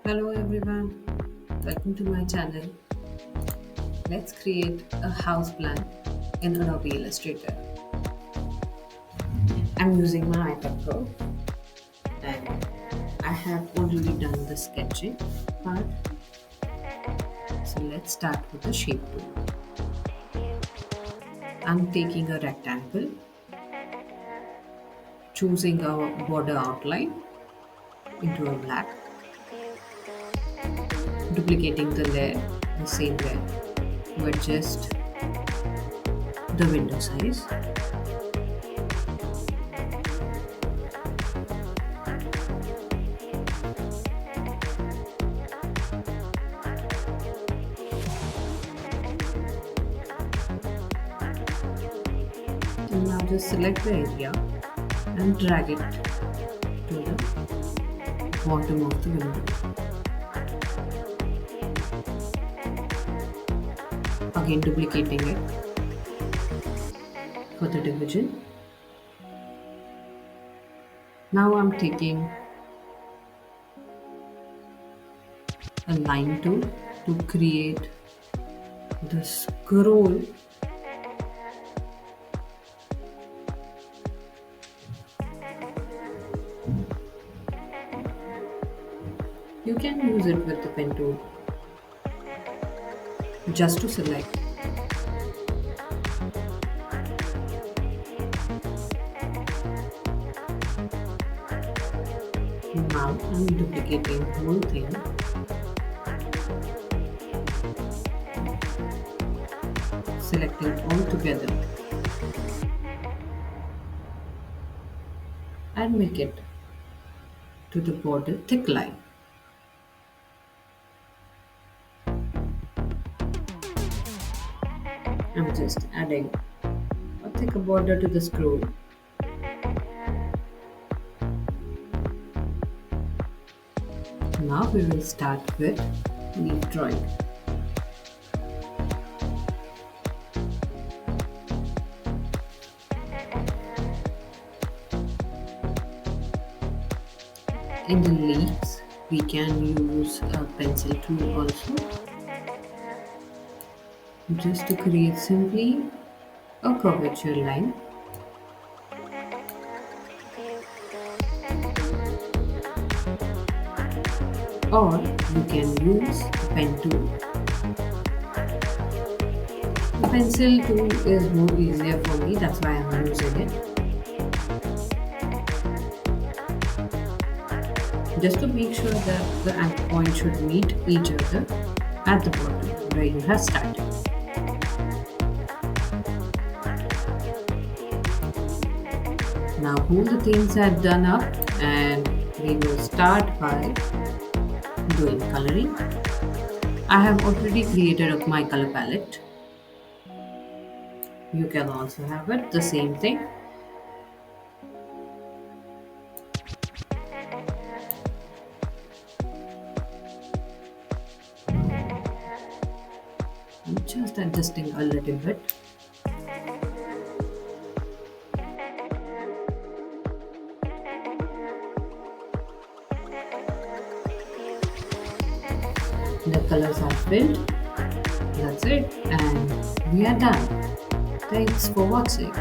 Hello everyone, welcome to my channel. Let's create a house plan in Adobe Illustrator. I'm using my iPad Pro and I have already done the sketching part. So let's start with the shape tool. I'm taking a rectangle, choosing a border outline into a black, duplicating the layer the same way to adjust the window size. And now just select the area and drag it to the bottom of the window. Again duplicating it for the division. Now I'm taking a line tool to create the scroll. You can use it with the pen tool just to select. Now I'm duplicating the whole thing. Selecting all together and make it to the border thick line. I'm just adding a thicker border to the scroll. Now we will start with leaf drawing. In the leaves, we can use a pencil tool also, just to create simply a curvature line. Or you can use a pen tool. The pencil tool is more easier for me, that's why I'm using it. Just to make sure that the anchor point should meet each other at the bottom where you have started. Now all the things are done up and we will start by doing coloring. I have already created my color palette. You can also have it the same thing. I'm just adjusting a little bit. The colors are filled. That's it, and we are done. Thanks for watching.